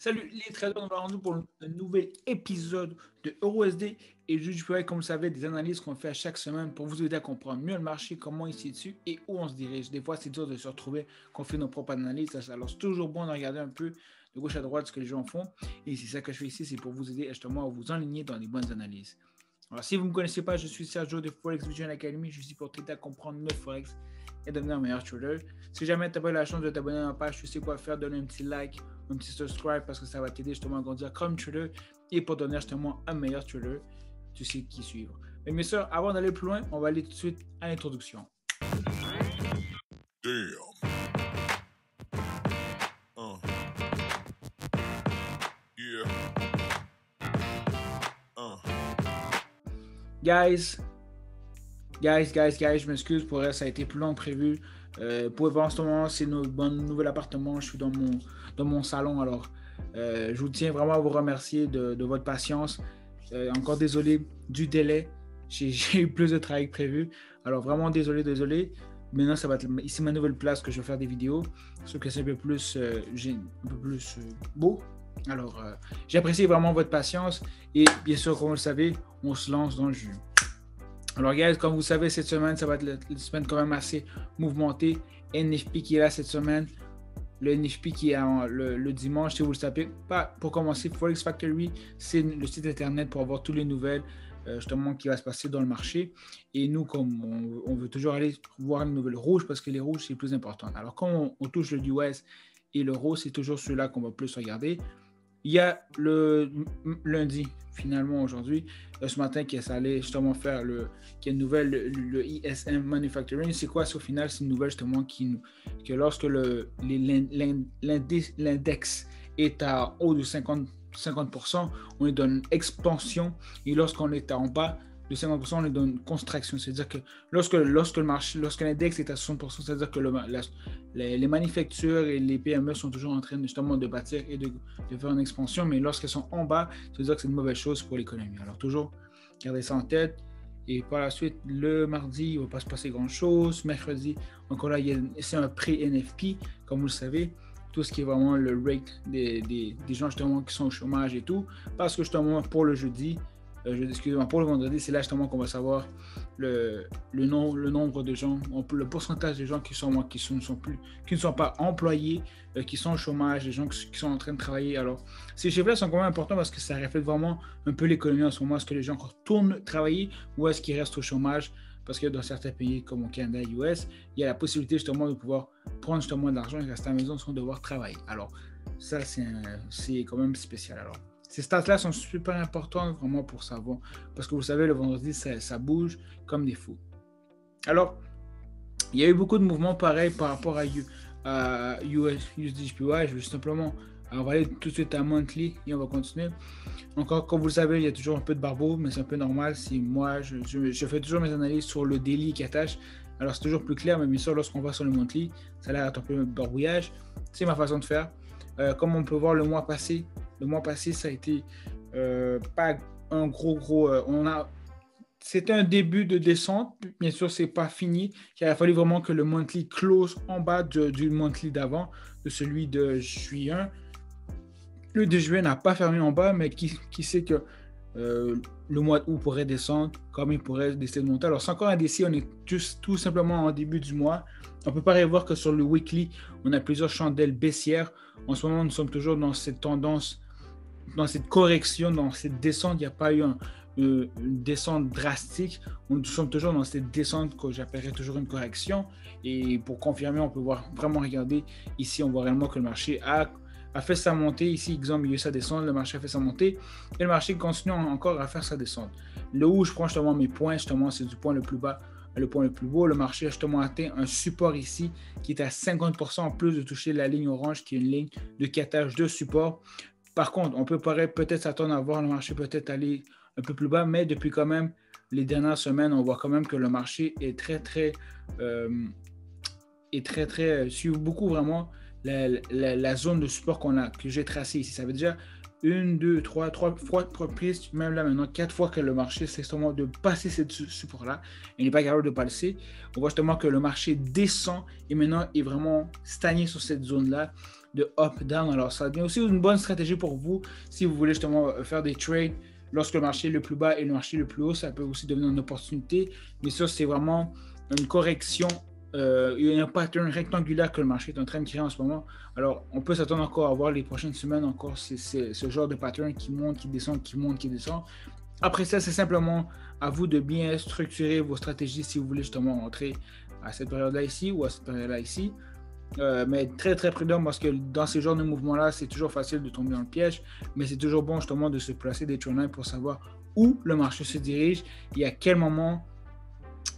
Salut les traders, on va rendre pour un nouvel épisode de EuroSD et je ferai, comme vous savez, des analyses qu'on fait à chaque semaine pour vous aider à comprendre mieux le marché, comment il se situe et où on se dirige. Des fois, c'est dur de se retrouver qu'on fait nos propres analyses. Alors, c'est toujours bon de regarder un peu de gauche à droite ce que les gens font. Et c'est ça que je fais ici, c'est pour vous aider justement à vous enligner dans les bonnes analyses. Alors, si vous ne me connaissez pas, je suis Sergio de Forex Vision Academy. Je suis pour t'aider à comprendre mieux Forex et devenir un meilleur trader. Si jamais tu n'as pas eu la chance de t'abonner à ma page, tu sais quoi faire, donne un petit like, un petit subscribe parce que ça va t'aider justement à grandir comme trader et pour devenir justement un meilleur trader, tu sais qui suivre. Mais mes soeurs, avant d'aller plus loin, on va aller tout de suite à l'introduction. Damn. Yeah. Guys, je m'excuse pour elle, ça a été plus long que prévu. Pour voir en ce moment, c'est notre nouvel appartement. Je suis dans mon salon. Alors, je vous tiens vraiment à vous remercier de votre patience. Encore désolé du délai. J'ai eu plus de travail que prévu. Alors, vraiment désolé. Maintenant, ça va être ici ma nouvelle place que je vais faire des vidéos. Sauf que c'est un peu plus, beau. Alors, j'apprécie vraiment votre patience. Et bien sûr, comme vous le savez, on se lance dans le jeu. Alors, guys, comme vous savez, cette semaine, ça va être une semaine quand même assez mouvementée. NFP qui est là cette semaine. Le NFP qui est le dimanche, si vous le savez. Pour commencer, Forex Factory, c'est le site internet pour avoir toutes les nouvelles justement qui va se passer dans le marché. Et nous, comme on veut toujours aller voir les nouvelles rouges parce que les rouges, c'est plus important. Alors, quand on touche le US et l'euro, c'est toujours ceux-là qu'on va plus regarder. Il y a le lundi, finalement, aujourd'hui, ce matin, qui est allé justement faire qui est une nouvelle, le ISM Manufacturing. C'est quoi, au final? C'est une nouvelle justement que lorsque l'index est à haut de 50%, on est dans une expansion. Et lorsqu'on est en bas de 50%, on est dans une contraction. C'est-à-dire que lorsque l'index est à 60%, c'est-à-dire que les manufactures et les PME sont toujours en train justement de bâtir et de faire une expansion, mais lorsqu'elles sont en bas, c'est-à-dire que c'est une mauvaise chose pour l'économie. Alors toujours, gardez ça en tête. Et par la suite, le mardi, il ne va pas se passer grand-chose. Mercredi, encore là, c'est un pré-NFP, comme vous le savez. Tout ce qui est vraiment le rate des gens justement qui sont au chômage et tout. Parce que justement, pour le jeudi, excusez-moi, pour le vendredi, c'est là justement qu'on va savoir le nombre de gens, le pourcentage de gens qui ne sont pas employés, qui sont au chômage, les gens qui sont en train de travailler. Alors, ces chiffres-là sont quand même importants parce que ça reflète vraiment un peu l'économie en ce moment. Est-ce que les gens retournent travailler ou est-ce qu'ils restent au chômage? Parce que dans certains pays comme au Canada et US, il y a la possibilité justement de pouvoir prendre justement de l'argent et rester à la maison sans devoir travailler. Alors, ça, c'est quand même spécial. Alors, ces stats-là sont super importantes vraiment pour savoir. Parce que vous savez, le vendredi, ça bouge comme des fous. Alors, il y a eu beaucoup de mouvements pareils par rapport à USDJPY. Je vais simplement, on va aller tout de suite à Monthly et on va continuer. Encore, comme vous le savez, il y a toujours un peu de barbeau, mais c'est un peu normal. Si moi, je fais toujours mes analyses sur le daily qui attache. Alors, c'est toujours plus clair, mais bien sûr, lorsqu'on va sur le Monthly, ça a l'air d'être un peu de barbouillage. C'est ma façon de faire. Comme on peut voir le mois passé, ça a été pas un gros. C'était un début de descente. Bien sûr, c'est pas fini. Il a fallu vraiment que le monthly close en bas du monthly d'avant, de celui de juillet. Le de juillet n'a pas fermé en bas, mais qui sait que le mois d'août pourrait descendre, comme il pourrait décider de monter. Alors, c'est encore indécis. On est tout simplement en début du mois. On peut pas voir que sur le weekly, on a plusieurs chandelles baissières. En ce moment, nous sommes toujours dans cette tendance, dans cette correction, dans cette descente. Il n'y a pas eu une descente drastique. Nous sommes toujours dans cette descente que j'appellerais toujours une correction. Et pour confirmer, on peut vraiment regarder. Ici, on voit réellement que le marché a fait sa montée. Ici, exemple, il y a eu sa descente. Le marché a fait sa montée. Et le marché continue encore à faire sa descente. Là où je prends justement mes points, justement, c'est du point le plus bas. Le point le plus beau, le marché a justement atteint un support ici qui est à 50% en plus de toucher la ligne orange qui est une ligne de quêtage de support. Par contre, on peut peut-être s'attendre à voir le marché peut-être aller un peu plus bas, mais depuis quand même les dernières semaines, on voit quand même que le marché est très suit beaucoup vraiment la zone de support que j'ai tracée ici. Ça veut dire 1, 2, 3 fois plus, même là maintenant 4 fois que le marché c'est justement de passer ce support-là. Il n'est pas capable de passer. On voit justement que le marché descend et maintenant est vraiment stagné sur cette zone-là. de up-down. Alors, ça devient aussi une bonne stratégie pour vous si vous voulez justement faire des trades lorsque le marché est le plus bas et le marché le plus haut. Ça peut aussi devenir une opportunité. Mais ça, c'est vraiment une correction. Il y a un pattern rectangulaire que le marché est en train de créer en ce moment. Alors, on peut s'attendre encore à voir les prochaines semaines encore ce genre de pattern qui monte, qui descend, qui monte, qui descend. Après ça, c'est simplement à vous de bien structurer vos stratégies si vous voulez justement rentrer à cette période-là ici ou à cette période-là ici. Mais très très prudent parce que dans ces genres de mouvements-là, c'est toujours facile de tomber dans le piège, mais c'est toujours bon justement de se placer des trendlines pour savoir où le marché se dirige et à quel moment,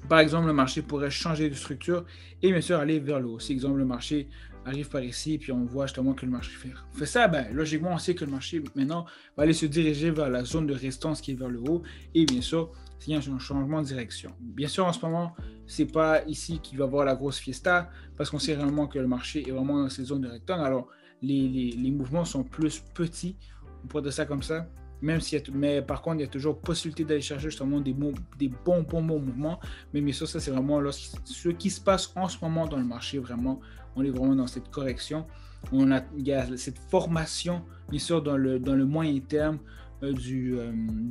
par exemple, le marché pourrait changer de structure et bien sûr aller vers le haut. Si, exemple, le marché arrive par ici, puis on voit justement que le marché fait ça, ben, logiquement, on sait que le marché maintenant va aller se diriger vers la zone de résistance qui est vers le haut et bien sûr, il y a un changement de direction. Bien sûr, en ce moment, c'est pas ici qu'il va y avoir la grosse fiesta parce qu'on sait réellement que le marché est vraiment dans ces zones de rectangle. Alors, les mouvements sont plus petits, on pourrait dire ça comme ça. Mais par contre, il y a toujours possibilité d'aller chercher justement des bons mouvements. Mais bien sûr, ça, c'est vraiment ce qui se passe en ce moment dans le marché. Vraiment, on est vraiment dans cette correction. Il y a cette formation, bien sûr, dans le moyen terme du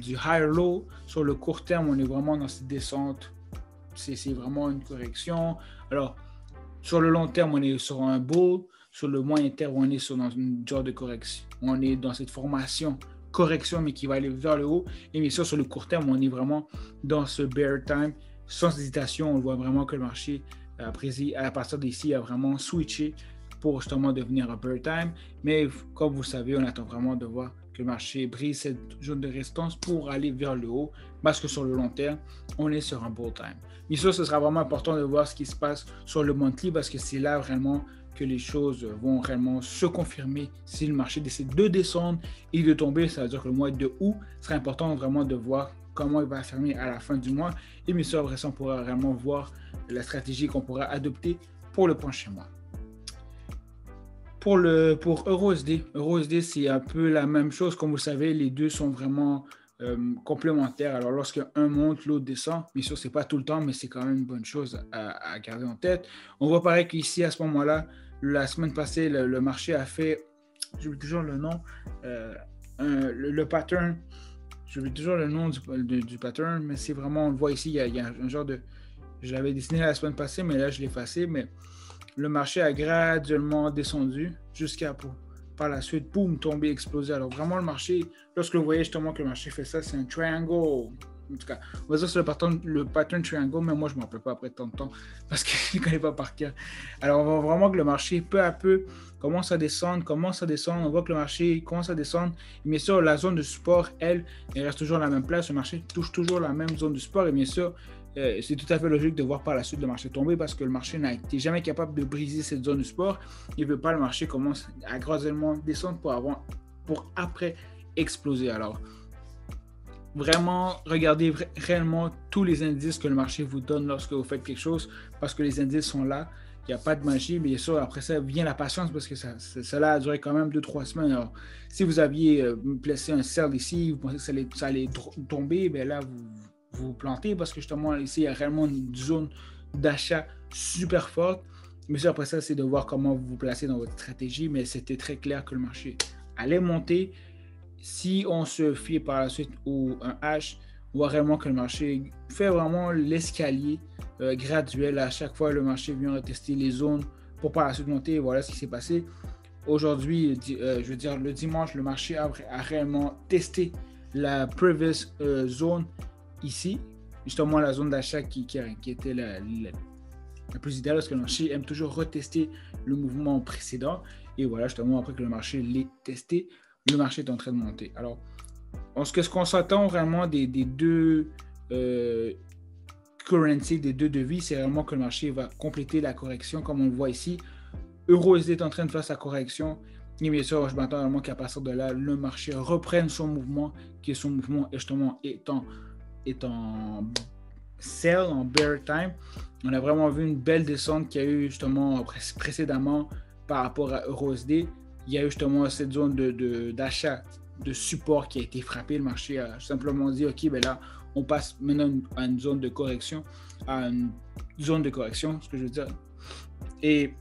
higher low. Sur le court terme, on est vraiment dans cette descente. C'est vraiment une correction. Alors, sur le long terme, on est sur un bull. Sur le moyen terme, on est dans une genre de correction. On est dans cette formation correction, mais qui va aller vers le haut. Et bien sûr, sur le court terme, on est vraiment dans ce bear time. Sans hésitation, on voit vraiment que le marché, à partir d'ici, a vraiment switché pour justement devenir un bear time. Mais comme vous le savez, on attend vraiment de voir que le marché brise cette zone de résistance pour aller vers le haut, parce que sur le long terme, on est sur un bull time. Bien sûr, ce sera vraiment important de voir ce qui se passe sur le monthly, parce que c'est là vraiment que les choses vont réellement se confirmer. Si le marché décide de descendre et de tomber, ça veut dire que le mois de août sera important vraiment de voir comment il va fermer à la fin du mois. Et bien sûr, après ça, on pourra vraiment voir la stratégie qu'on pourra adopter pour le prochain mois. Pour EURUSD, c'est un peu la même chose. Comme vous le savez, les deux sont vraiment complémentaires. Alors, lorsque un monte, l'autre descend. Bien sûr, ce n'est pas tout le temps, mais c'est quand même une bonne chose à garder en tête. On voit pareil qu'ici, à ce moment-là, la semaine passée, le marché a fait, j'oublie toujours le nom, le pattern, j'oublie toujours le nom du pattern, mais c'est vraiment, on le voit ici, il y a un genre de, je l'avais dessiné la semaine passée, mais là, je l'ai effacé, mais le marché a graduellement descendu jusqu'à par la suite, boum, tomber, exploser. Alors vraiment, le marché, lorsque vous voyez justement que le marché fait ça, c'est un triangle. En tout cas, on va dire que c'est le pattern triangle, mais moi, je ne me rappelle pas après tant de temps parce que je ne connais pas par cœur. Alors, on voit vraiment que le marché, peu à peu, commence à descendre. On voit que le marché commence à descendre. Et bien sûr, la zone de support, elle reste toujours à la même place. Le marché touche toujours la même zone de support. Et bien sûr, c'est tout à fait logique de voir par la suite le marché tomber parce que le marché n'a été jamais capable de briser cette zone de support. Il ne veut pas le marché commence à graduellement descendre pour après exploser. Alors, vraiment, regardez réellement tous les indices que le marché vous donne lorsque vous faites quelque chose parce que les indices sont là. Il n'y a pas de magie, mais bien sûr, après ça vient la patience parce que cela a duré quand même 2-3 semaines. Alors, si vous aviez placé un sell ici, vous pensez que ça allait tomber, bien là, vous plantez parce que justement, ici, il y a réellement une zone d'achat super forte. Mais ça, après ça, c'est de voir comment vous vous placez dans votre stratégie. Mais c'était très clair que le marché allait monter. Si on se fie par la suite au un H, on voit réellement que le marché fait vraiment l'escalier graduel. À chaque fois, le marché vient retester les zones pour par la suite monter. Et voilà ce qui s'est passé. Aujourd'hui, je veux dire, le dimanche, le marché a réellement testé la previous zone ici, justement la zone d'achat qui était la plus idéale parce que le marché aime toujours retester le mouvement précédent. Et voilà, justement, après que le marché l'ait testé, le marché est en train de monter. Alors, ce qu'on s'attend vraiment des deux currencies, des deux devises, c'est vraiment que le marché va compléter la correction, comme on le voit ici. EURUSD est en train de faire sa correction. Et bien sûr, je m'attends vraiment qu'à partir de là, le marché reprenne son mouvement, qui son mouvement justement est en sell, en bear time. On a vraiment vu une belle descente qu'il y a eu justement précédemment par rapport à EURUSD. Il y a eu justement cette zone d'achat, de support qui a été frappée. Le marché a simplement dit, OK, ben là, on passe maintenant à une zone de correction, ce que je veux dire. Et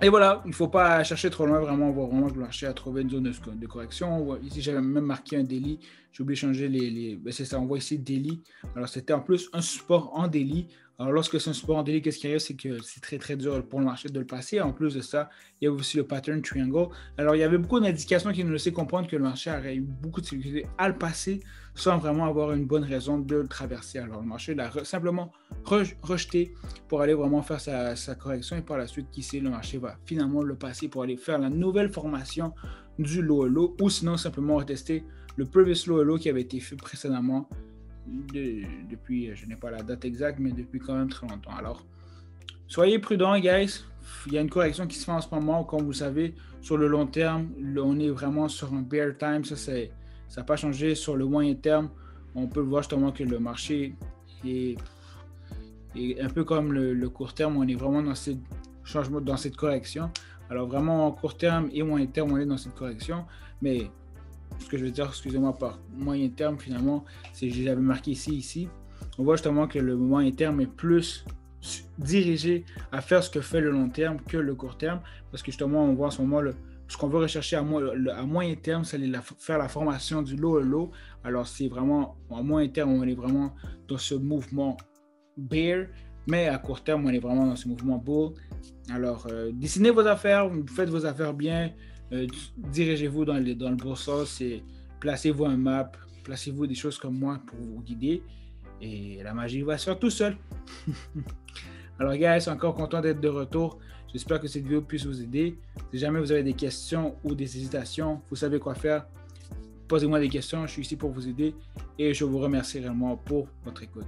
Et voilà, il ne faut pas chercher trop loin, vraiment, on voit vraiment que le marché a trouvé une zone de correction. Ici, j'avais même marqué un daily. J'ai oublié de changer ben, c'est ça, on voit ici daily. Alors, c'était en plus un support en daily. Alors, lorsque c'est un support en daily, qu'est-ce qui arrive, c'est que c'est très, très dur pour le marché de le passer. En plus de ça, il y a aussi le pattern triangle. Alors, il y avait beaucoup d'indications qui nous laissaient comprendre que le marché aurait eu beaucoup de difficultés à le passer sans vraiment avoir une bonne raison de le traverser. Alors, le marché l'a simplement rejeté pour aller vraiment faire sa correction et par la suite, qui sait, le marché va finalement le passer pour aller faire la nouvelle formation du low low ou sinon simplement retester le previous low low qui avait été fait précédemment depuis, je n'ai pas la date exacte, mais depuis quand même très longtemps. Alors, soyez prudents, guys. Il y a une correction qui se fait en ce moment, comme vous savez, sur le long terme, on est vraiment sur un bear time. Ça n'a pas changé. Sur le moyen terme, on peut voir justement que le marché est un peu comme le court terme. On est vraiment dans cette correction. Alors, vraiment, en court terme et moyen terme, on est dans cette correction. Mais ce que je veux dire, excusez-moi, par moyen terme, finalement, c'est que j'avais marqué ici. On voit justement que le moyen terme est plus dirigé à faire ce que fait le long terme que le court terme, parce que justement, on voit en ce moment, ce qu'on veut rechercher à moyen terme, c'est faire la formation du low low. Alors, c'est vraiment, à moyen terme, on est vraiment dans ce mouvement bear, mais à court terme, on est vraiment dans ce mouvement bull. Alors, dessinez vos affaires, faites vos affaires bien, dirigez-vous dans le bon sens et placez-vous un map, placez-vous des choses comme moi pour vous guider et la magie va se faire tout seul. Alors, guys, je suis encore content d'être de retour. J'espère que cette vidéo puisse vous aider. Si jamais vous avez des questions ou des hésitations, vous savez quoi faire. Posez-moi des questions, je suis ici pour vous aider et je vous remercie réellement pour votre écoute.